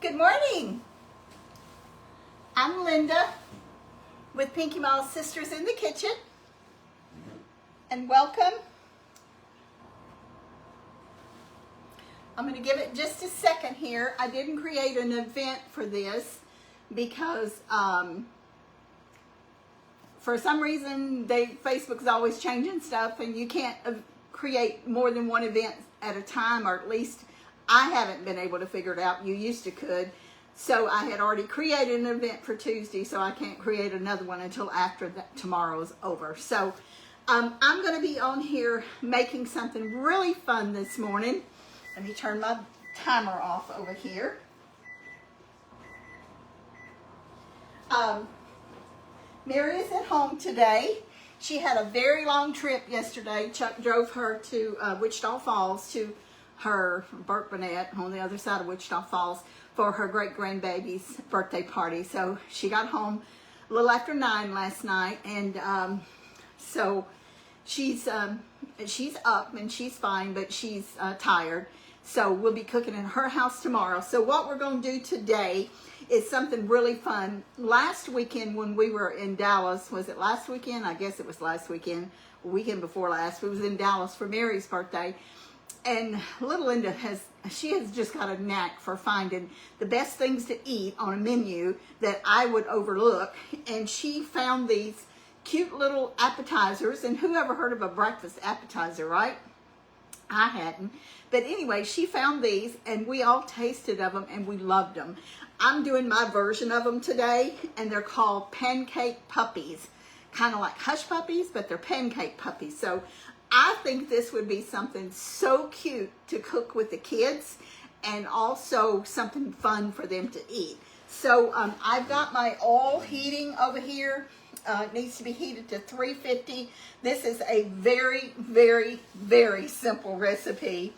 Good morning. I'm Linda with Pinky Mall's Sisters in the Kitchen, and welcome. I'm going to give it just a second here. I didn't create an event for this because for some reason Facebook's always changing stuff and you can't create more than one event at a time, or at least I haven't been able to figure it out. You used to could. So I had already created an event for Tuesday, so I can't create another one until after tomorrow's over. So I'm going to be on here making something really fun this morning. Let me turn my timer off over here. Mary is at home today. She had a very long trip yesterday. Chuck drove her to Wichita Falls to her Burt Burnett on the other side of Wichita Falls for her great-grandbaby's birthday party. So she got home a little after 9 last night, and so she's up and she's fine, but she's tired. So we'll be cooking in her house tomorrow. So what we're going to do today is something really fun. Last weekend when we were in Dallas, was it last weekend? I guess it was last weekend, weekend before last. We was in Dallas for Mary's birthday. And little Linda has just got a knack for finding the best things to eat on a menu that I would overlook. And she found these cute little appetizers. And who ever heard of a breakfast appetizer, right? I hadn't. But anyway, she found these and we all tasted of them and we loved them. I'm doing my version of them today, and they're called Pancake Puppies. Kind of like Hush Puppies, but they're Pancake Puppies. So I think this would be something so cute to cook with the kids and also something fun for them to eat. So I've got my oil heating over here. It needs to be heated to 350. This is a very, very, very simple recipe.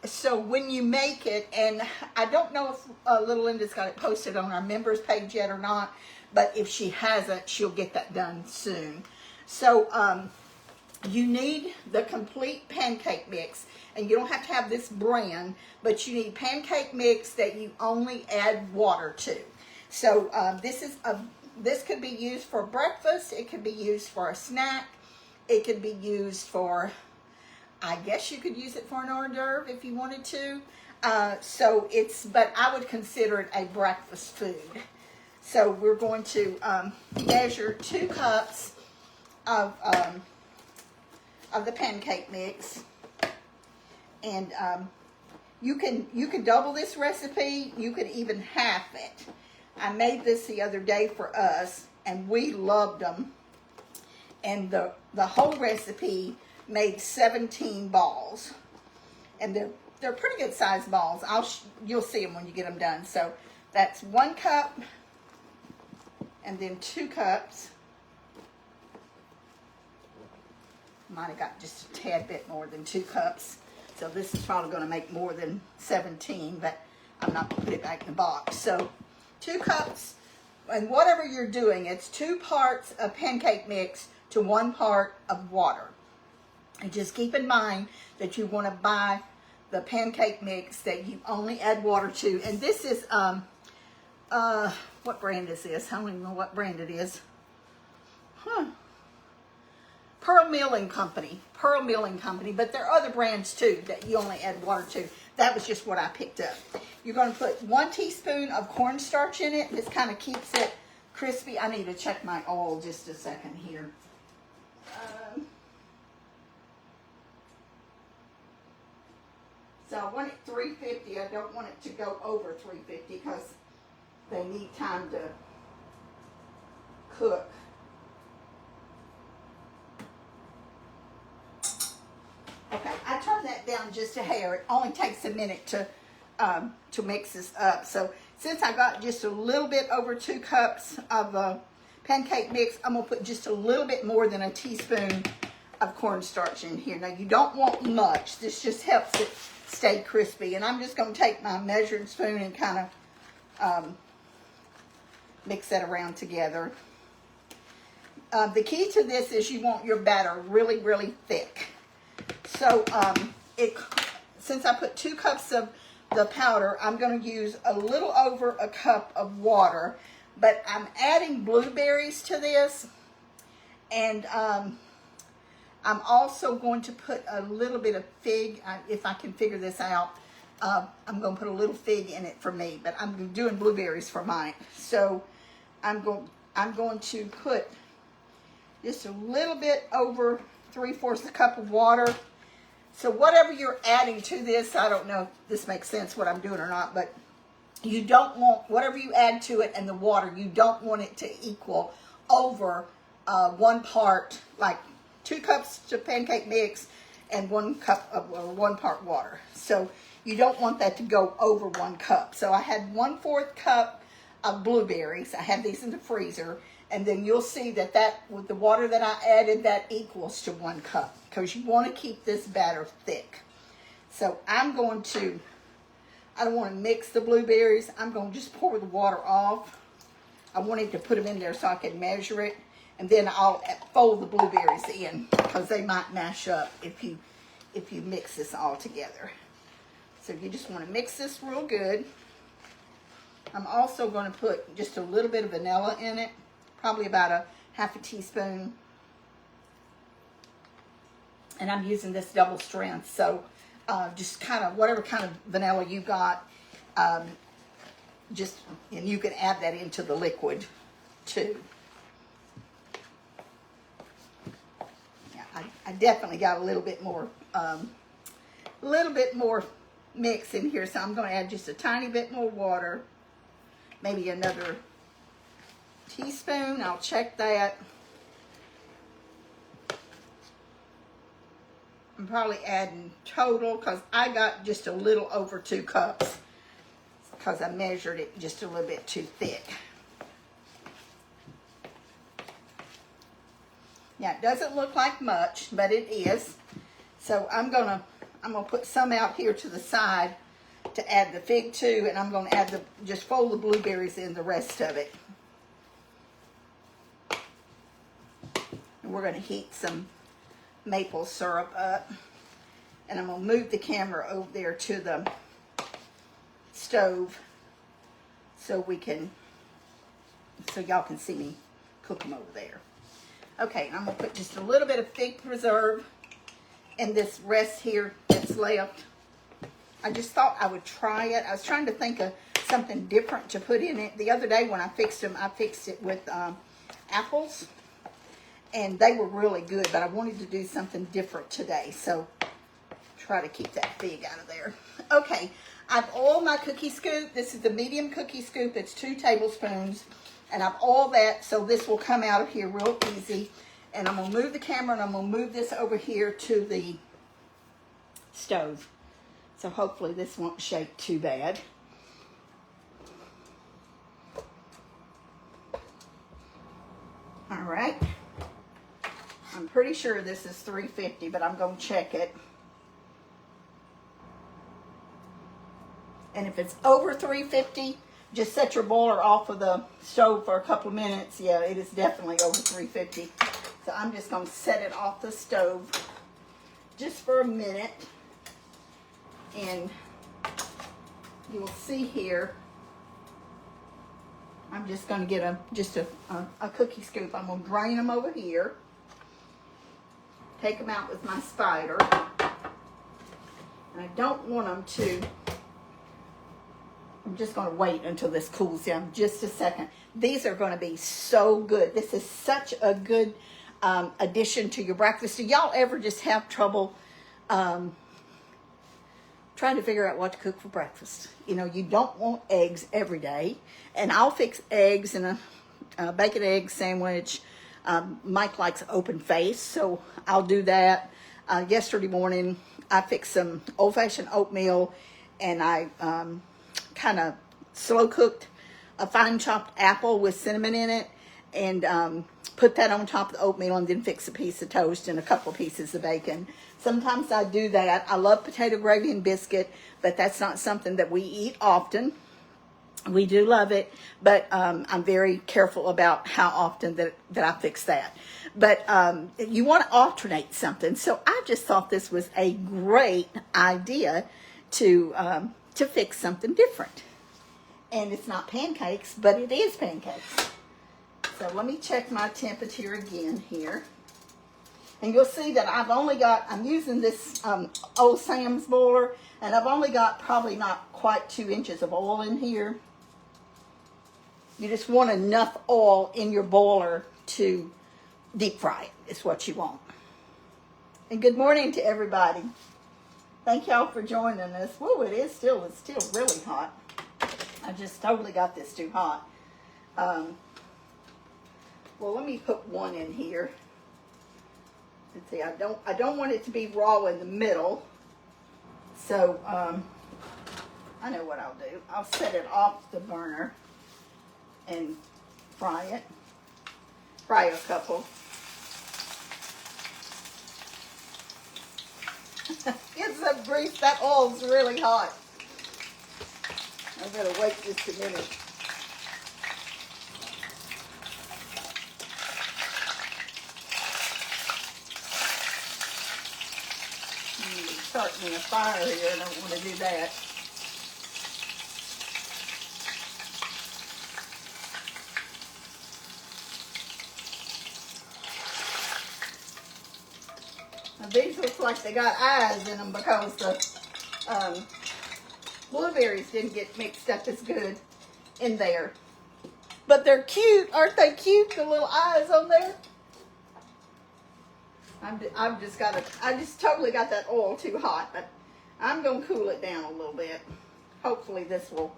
So when you make it, and I don't know if little Linda's got it posted on our members page yet or not, but if she hasn't, she'll get that done soon. So you need the complete pancake mix, and you don't have to have this brand, but you need pancake mix that you only add water to. So this could be used for breakfast, it could be used for a snack, it could be used for, I guess you could use it for an hors d'oeuvre if you wanted to. But I would consider it a breakfast food. So we're going to measure 2 cups of the pancake mix. And you can double this recipe. You could even half it. I made this the other day for us, and we loved them. And the whole recipe made 17 balls, and they're pretty good sized balls. You'll see them when you get them done. So that's 1 cup, and then 2 cups. Might have got just a tad bit more than 2 cups. So this is probably going to make more than 17, but I'm not going to put it back in the box. So 2 cups, and whatever you're doing, it's 2 parts of pancake mix to 1 part of water. And just keep in mind that you want to buy the pancake mix that you only add water to. And this is, what brand is this? I don't even know what brand it is. Pearl Milling Company. Pearl Milling Company. But there are other brands too that you only add water to. That was just what I picked up. You're going to put 1 teaspoon of cornstarch in it. This kind of keeps it crispy. I need to check my oil just a second here. So I want it 350. I don't want it to go over 350 because they need time to cook. Okay, I turned that down just a hair. It only takes a minute to mix this up. So since I got just a little bit over 2 cups of pancake mix, I'm going to put just a little bit more than a teaspoon of cornstarch in here. Now you don't want much. This just helps it stay crispy. And I'm just going to take my measuring spoon and kind of mix that around together. The key to this is you want your batter really, really thick. So since I put 2 cups of the powder, I'm going to use a little over a cup of water, but I'm adding blueberries to this, and I'm also going to put a little bit of fig, if I can figure this out. I'm going to put a little fig in it for me, but I'm doing blueberries for mine. So I'm going to put just a little bit over 3/4 a cup of water. So whatever you're adding to this, I don't know if this makes sense what I'm doing or not, but you don't want, whatever you add to it and the water, you don't want it to equal over 1 part, like 2 cups to pancake mix and 1 cup of 1 part water. So you don't want that to go over 1 cup. So I had 1/4 cup of blueberries. I had these in the freezer, and then you'll see that with the water that I added, that equals to 1 cup, because you want to keep this batter thick. So I don't want to mix the blueberries. I'm going to just pour the water off. I wanted to put them in there so I could measure it, and then I'll fold the blueberries in, because they might mash up if you mix this all together. So you just want to mix this real good. I'm also going to put just a little bit of vanilla in it, probably about 1/2 teaspoon. And I'm using this double strength, so just kind of whatever kind of vanilla you got, and you can add that into the liquid too. Yeah, I definitely got a little bit more mix in here, so I'm going to add just a tiny bit more water, maybe another teaspoon. I'll check that. I'm probably adding total, because I got just a little over 2 cups, because I measured it just a little bit too thick. Now it doesn't look like much, but it is. So I'm gonna put some out here to the side to add the fig to, and I'm gonna add just fold the blueberries in the rest of it. And we're gonna heat some maple syrup up, and I'm gonna move the camera over there to the stove so y'all can see me cook them over there. Okay, and I'm gonna put just a little bit of fig preserve in this rest here that's left. I just thought I would try it. I was trying to think of something different to put in it. The other day when I fixed them, I fixed it with apples, and they were really good, but I wanted to do something different today, so try to keep that fig out of there. Okay, I've oiled my cookie scoop. This is the medium cookie scoop. It's 2 tablespoons, and I've oiled that so this will come out of here real easy. And I'm going to move the camera, and I'm going to move this over here to the stove. So hopefully this won't shake too bad. All right. I'm pretty sure this is 350, but I'm going to check it. And if it's over 350, just set your boiler off of the stove for a couple of minutes. Yeah, it is definitely over 350. So I'm just going to set it off the stove just for a minute. And you'll see here, I'm just going to get a cookie scoop. I'm going to drain them over here. Take them out with my spider. And I don't want them to, I'm just going to wait until this cools down just a second. These are going to be so good. This is such a good addition to your breakfast. Do y'all ever just have trouble trying to figure out what to cook for breakfast? You know, you don't want eggs every day. And I'll fix eggs in a bacon egg sandwich. Mike likes open face, so I'll do that. Yesterday morning, I fixed some old-fashioned oatmeal, and I kind of slow cooked a fine chopped apple with cinnamon in it, and put that on top of the oatmeal, and then fix a piece of toast and a couple of pieces of bacon. Sometimes I do that. I love potato gravy and biscuit, but that's not something that we eat often. We do love it, but I'm very careful about how often that I fix that. But you want to alternate something. So I just thought this was a great idea to to fix something different. And it's not pancakes, but it is pancakes. So let me check my temperature again here. And you'll see that I'm using this old Sam's boiler, and I've only got probably not quite 2 inches of oil in here. You just want enough oil in your boiler to deep fry it, is what you want. And good morning to everybody. Thank y'all for joining us. Whoa, it's still really hot. I just totally got this too hot. Well, let me put one in here. Let's see, I don't want it to be raw in the middle. So I know what I'll do. I'll set it off the burner and fry it. Fry a couple. Get some grease. That oil's really hot. I'm going to wait just a minute. Starting a fire here. I don't want to do that. Now these look like they got eyes in them because the blueberries didn't get mixed up as good in there. But they're cute. Aren't they cute? The little eyes on there. I just totally got that oil too hot, but I'm going to cool it down a little bit. Hopefully this will,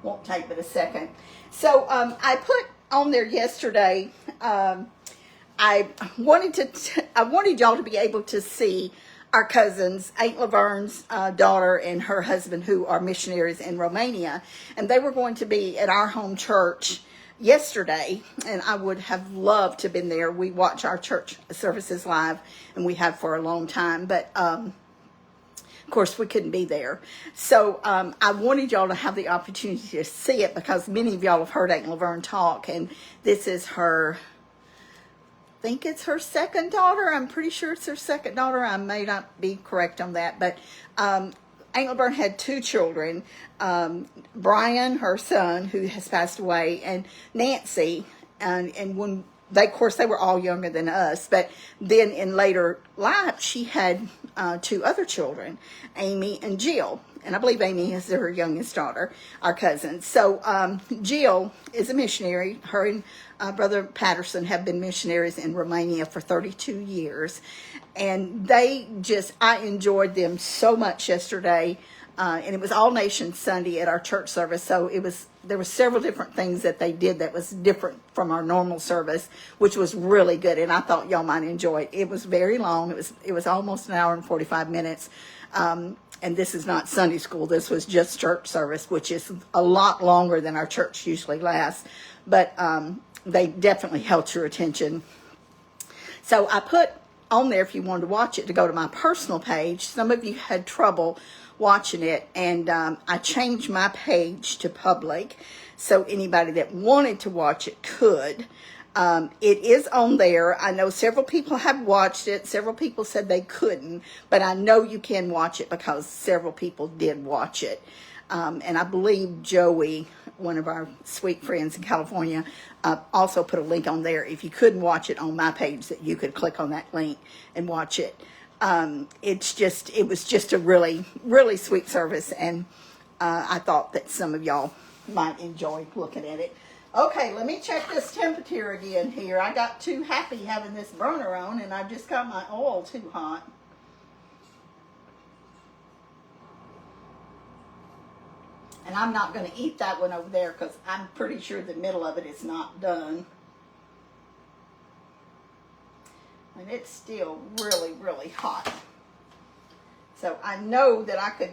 won't take but a second. So, I put on there yesterday, I wanted y'all to be able to see our cousins, Aunt Laverne's daughter and her husband, who are missionaries in Romania, and they were going to be at our home church yesterday, and I would have loved to have been there. We watch our church services live, and we have for a long time, but of course we couldn't be there. So I wanted y'all to have the opportunity to see it because many of y'all have heard Aunt Laverne talk, and this is her, I think it's her second daughter. I'm pretty sure it's her second daughter. I may not be correct on that, but Aunt Laverne had 2 children, Brian, her son, who has passed away, and Nancy, and when they, of course, they were all younger than us, but then in later life, she had 2 other children, Amy and Jill, and I believe Amy is her youngest daughter, our cousin. So Jill is a missionary. Her and Brother Patterson have been missionaries in Romania for 32 years. And I enjoyed them so much yesterday. And it was All Nations Sunday at our church service. So there were several different things that they did that was different from our normal service, which was really good. And I thought y'all might enjoy it. It was very long. It was almost an hour and 45 minutes. And this is not Sunday school. This was just church service, which is a lot longer than our church usually lasts. But they definitely held your attention. So I put on there, if you wanted to watch it, to go to my personal page. Some of you had trouble watching it, and I changed my page to public, so anybody that wanted to watch it could. It is on there. I know several people have watched it. Several people said they couldn't, but I know you can watch it because several people did watch it. And I believe Joey, one of our sweet friends in California, also put a link on there. If you couldn't watch it on my page, that you could click on that link and watch it. It was just a really, really sweet service, and I thought that some of y'all might enjoy looking at it. Okay, let me check this temperature again here. I got too happy having this burner on, and I just got my oil too hot. And I'm not going to eat that one over there because I'm pretty sure the middle of it is not done. And it's still really, really hot. So I know that I could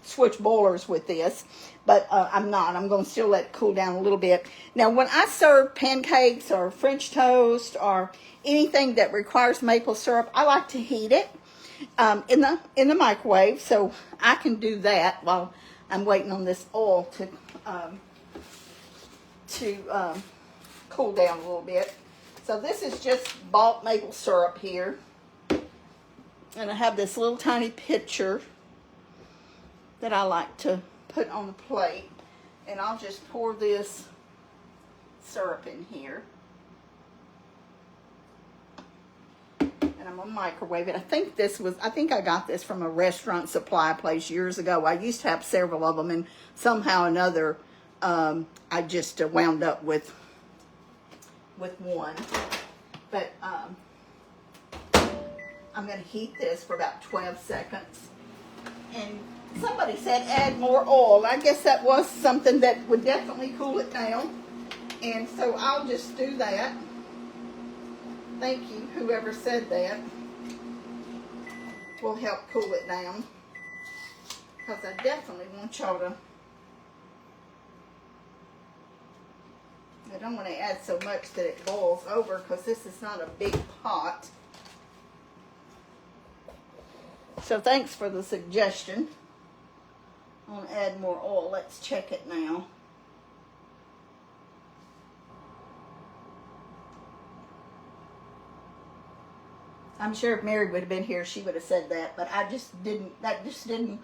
switch boilers with this, but I'm not. I'm going to still let it cool down a little bit. Now, when I serve pancakes or French toast or anything that requires maple syrup, I like to heat it in the microwave, so I can do that while I'm waiting on this oil to cool down a little bit. So this is just bought maple syrup here. And I have this little tiny pitcher that I like to put on the plate. And I'll just pour this syrup in here. And I'm gonna microwave it. I think I got this from a restaurant supply place years ago. I used to have several of them, and somehow or another, I just wound up with one. But I'm gonna heat this for about 12 seconds. And somebody said add more oil. I guess that was something that would definitely cool it down. And so I'll just do that. Thank you, whoever said that. Will help cool it down. Because I definitely want y'all to... I don't want to add so much that it boils over, because this is not a big pot. So thanks for the suggestion. I want to add more oil. Let's check it now. I'm sure if Mary would have been here, she would have said that, but that just didn't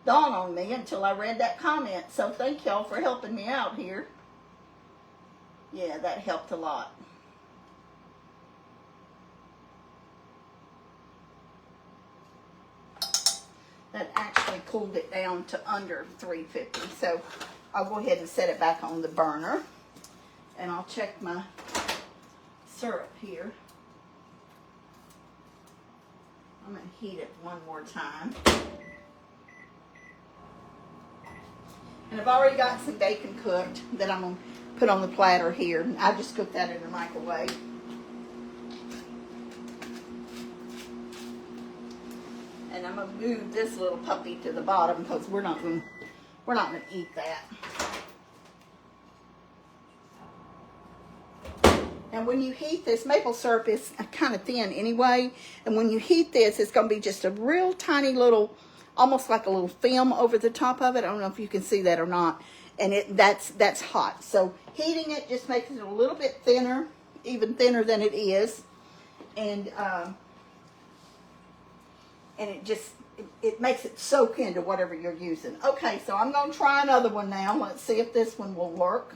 dawn on me until I read that comment. So thank y'all for helping me out here. Yeah, that helped a lot. That actually cooled it down to under 350. So I'll go ahead and set it back on the burner. And I'll check my syrup here. I'm going to heat it one more time. And I've already got some bacon cooked that I'm going to put on the platter here. I just cooked that in the microwave. And I'm going to move this little puppy to the bottom because we're not going to eat that. Now when you heat this, maple syrup is kind of thin anyway, and when you heat this, it's going to be just a real tiny little, almost like a little film over the top of it. I don't know if you can see that or not, and that's hot. So heating it just makes it a little bit thinner, even thinner than it is, and it makes it soak into whatever you're using. Okay, so I'm going to try another one now. Let's see if this one will work.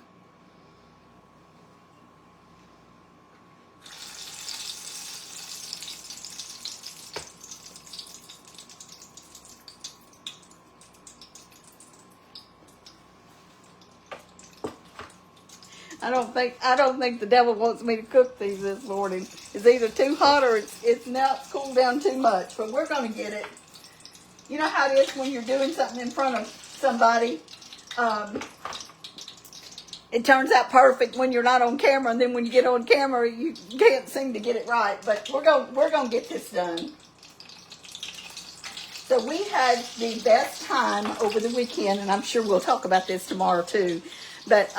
I don't think the devil wants me to cook these this morning. It's either too hot or it's now cooled down too much. But we're going to get it. You know how it is when you're doing something in front of somebody. It turns out perfect when you're not on camera, and then when you get on camera, you can't seem to get it right. But we're going to get this done. So we had the best time over the weekend, and I'm sure we'll talk about this tomorrow too. But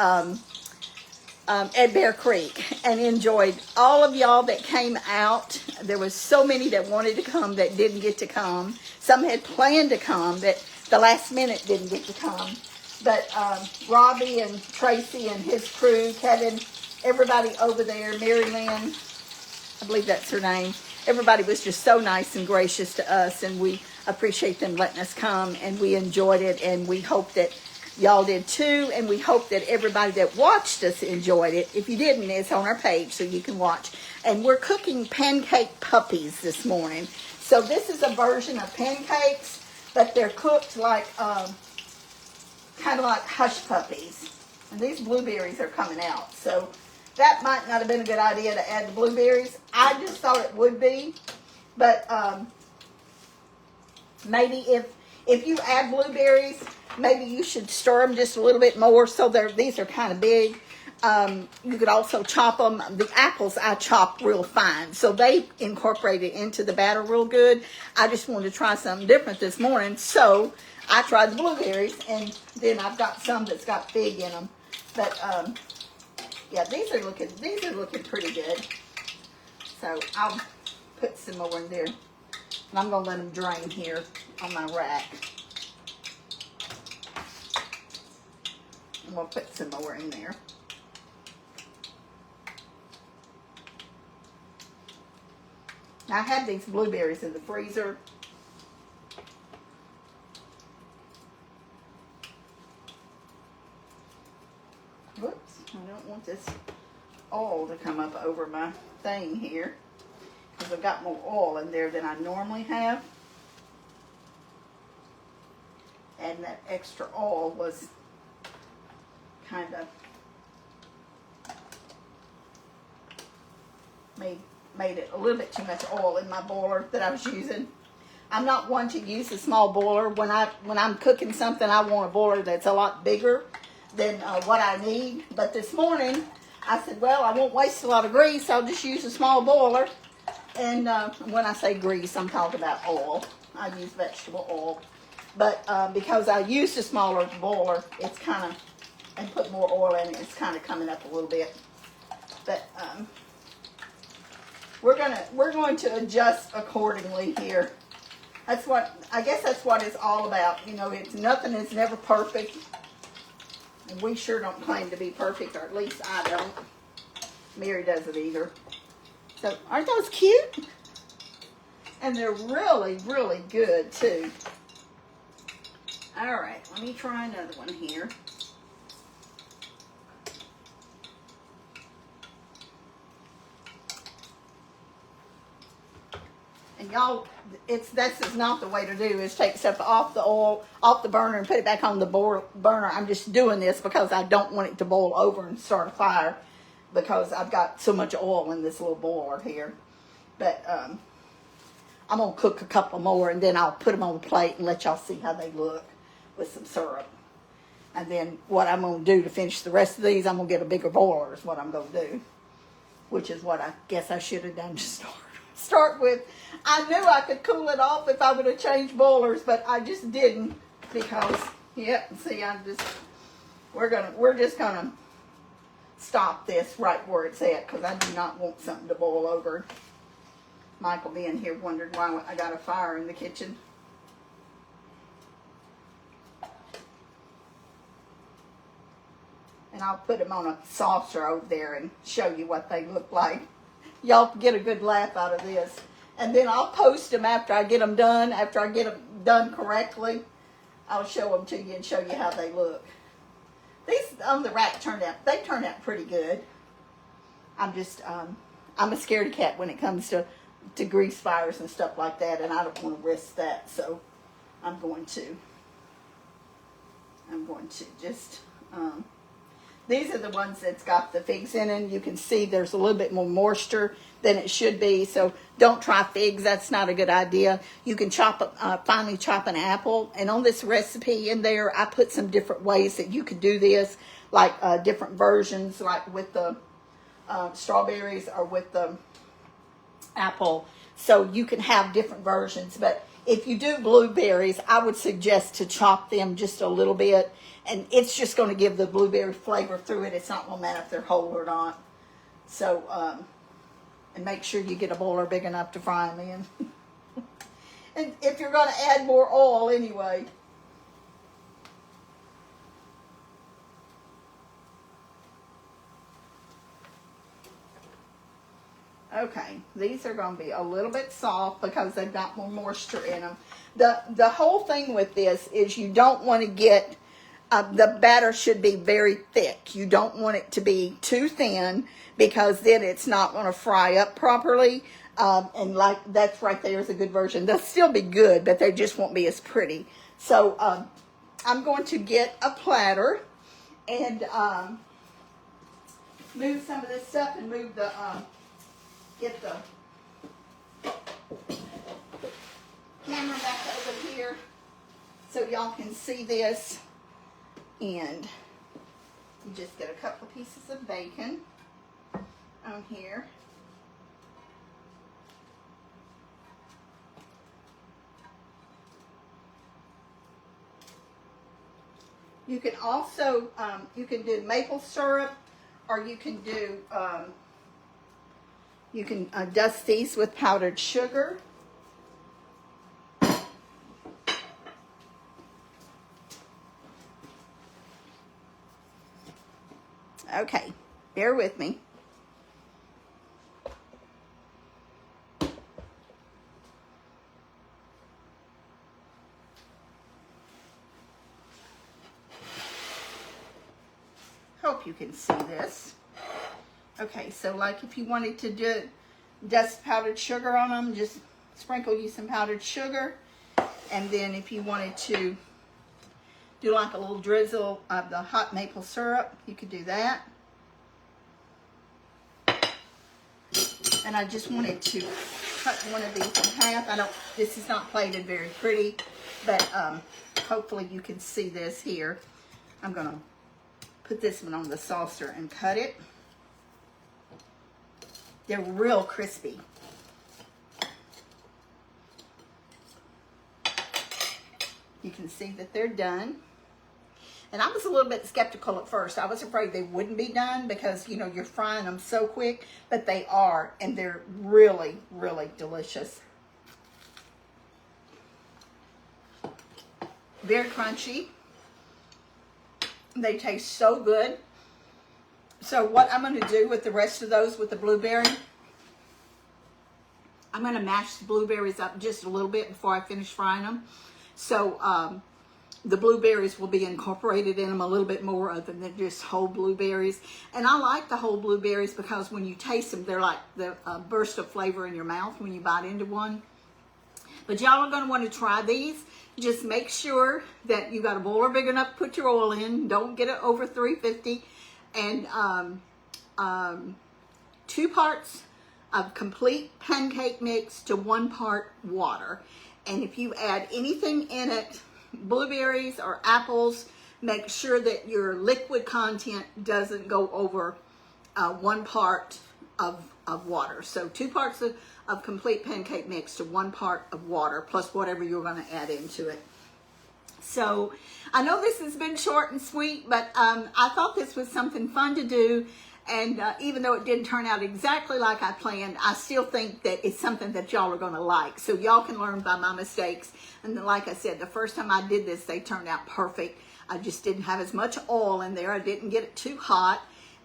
at Bear Creek, and enjoyed all of y'all that came out. There was so many that wanted to come that didn't get to come. Some had planned to come that the last minute didn't get to come. But Robbie and Tracy and his crew, Kevin, everybody over there, Mary Lynn, I believe that's her name. Everybody was just so nice and gracious to us, and we appreciate them letting us come, and we enjoyed it, and we hope that y'all did too, and we hope that everybody that watched us enjoyed it. If you didn't, it's on our page so you can watch. And we're cooking pancake puppies this morning. So this is a version of pancakes, but they're cooked like, kind of like hush puppies. And these blueberries are coming out. So that might not have been a good idea to add the blueberries. I just thought it would be. But maybe if you add blueberries, maybe you should stir them just a little bit more. So these are kind of big. You could also chop them. The apples I chopped real fine, so they incorporated into the batter real good. I just wanted to try something different this morning, so I tried the blueberries, and then I've got some that's got fig in them. But yeah, these are looking pretty good. So I'll put some more in there, and I'm gonna let them drain here on my rack. And we'll put some more in there. Now, I had these blueberries in the freezer. Whoops, I don't want this oil to come up over my thing here because I've got more oil in there than I normally have. And that extra oil was kind of made it a little bit too much oil in my boiler that I was using. I'm not one to use a small boiler. When I'm cooking something, I want a boiler that's a lot bigger than what I need. But this morning, I said, well, I won't waste a lot of grease. I'll just use a small boiler. And when I say grease, I'm talking about oil. I use vegetable oil. But because I used a smaller boiler, it's kind of, and put more oil in it, it's kind of coming up a little bit. But we're going to adjust accordingly here. I guess that's what it's all about. You know, nothing is never perfect. And we sure don't claim to be perfect, or at least I don't. Mary doesn't either. So, aren't those cute? And they're really, really good, too. All right, let me try another one here. And y'all, this is not the way to do, is take stuff off the oil, off the burner, and put it back on the burner. I'm just doing this because I don't want it to boil over and start a fire, because I've got so much oil in this little boiler here. But I'm going to cook a couple more, and then I'll put them on the plate and let y'all see how they look with some syrup. And then what I'm going to do to finish the rest of these, I'm going to get a bigger boiler is what I'm going to do, which is what I guess I should have done to start with. I knew I could cool it off if I would have changed boilers, but I just didn't, because, see, we're just gonna stop this right where it's at, because I do not want something to boil over. Michael being here wondered why I got a fire in the kitchen. And I'll put them on a saucer over there and show you what they look like. Y'all get a good laugh out of this. And then I'll post them after I get them done. After I get them done correctly, I'll show them to you and show you how they look. These on the rack turned out pretty good. I'm a scaredy cat when it comes to grease fires and stuff like that, and I don't want to risk that. So I'm going to just, these are the ones that's got the figs in it. You can see there's a little bit more moisture than it should be. So don't try figs. That's not a good idea. You can finely chop an apple. And on this recipe in there, I put some different ways that you could do this, like different versions, like with the strawberries or with the apple. So you can have different versions. But if you do blueberries, I would suggest to chop them just a little bit. And it's just going to give the blueberry flavor through it. It's not going to matter if they're whole or not. So, and make sure you get a boiler big enough to fry them in. And if you're going to add more oil anyway. Okay, these are going to be a little bit soft because they've got more moisture in them. The whole thing with this is you don't want to get, the batter should be very thick. You don't want it to be too thin, because then it's not going to fry up properly. And like that's right there is a good version. They'll still be good, but they just won't be as pretty. So I'm going to get a platter and move some of this stuff and move the, get the camera back over here so y'all can see this. And you just get a couple of pieces of bacon on here. You can also, you can do maple syrup, or you can do, you can dust these with powdered sugar. Okay, bear with me. Hope hope you can see this. Okay, so like if you wanted to dust powdered sugar on them, just sprinkle you some powdered sugar. And then if you wanted to do like a little drizzle of the hot maple syrup, you could do that. And I just wanted to cut one of these in half. This is not plated very pretty, but hopefully you can see this here. I'm gonna put this one on the saucer and cut it. They're real crispy. You can see that they're done. And I was a little bit skeptical at first. I was afraid they wouldn't be done because, you know, you're frying them so quick, but they are, and they're really, really delicious. Very crunchy. They taste so good. So what I'm going to do with the rest of those with the blueberry, I'm going to mash the blueberries up just a little bit before I finish frying them. So the blueberries will be incorporated in them a little bit more other than just whole blueberries. And I like the whole blueberries because when you taste them, they're like the burst of flavor in your mouth when you bite into one. But y'all are going to want to try these. Just make sure that you got a boiler big enough to put your oil in. Don't get it over 350. And 2 parts of complete pancake mix to 1 part water. And if you add anything in it, blueberries or apples, make sure that your liquid content doesn't go over 1 part of water. So 2 parts of complete pancake mix to 1 part of water, plus whatever you're going to add into it. So I know this has been short and sweet, but I thought this was something fun to do. And even though it didn't turn out exactly like I planned, I still think that it's something that y'all are going to like. So y'all can learn by my mistakes. And like I said, the first time I did this, they turned out perfect. I just didn't have as much oil in there. I didn't get it too hot.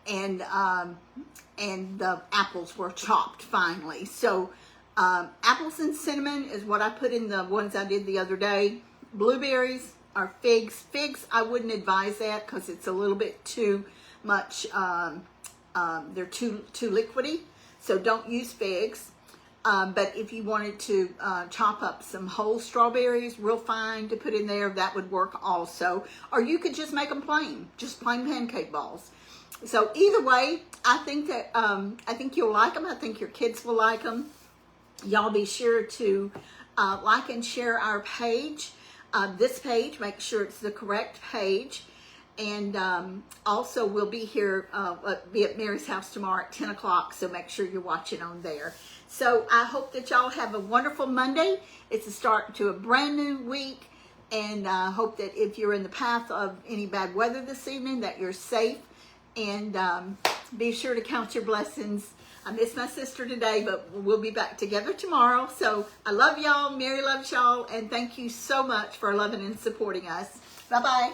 And the apples were chopped finely. So apples and cinnamon is what I put in the ones I did the other day. Blueberries or figs. Figs, I wouldn't advise that because it's a little bit too much, they're too liquidy, so don't use figs. But if you wanted to chop up some whole strawberries real fine to put in there, that would work also. Or you could just make them plain, just plain pancake balls. So either way, I think that I think you'll like them. I think your kids will like them. Y'all be sure to like and share our page. This page, make sure it's the correct page. And also we'll be here, be at Mary's house tomorrow at 10 o'clock, so make sure you're watching on there. So I hope that y'all have a wonderful Monday. It's a start to a brand new week, and I hope that if you're in the path of any bad weather this evening, that you're safe, and be sure to count your blessings. I miss my sister today, but we'll be back together tomorrow. So I love y'all, Mary loves y'all, and thank you so much for loving and supporting us. Bye-bye.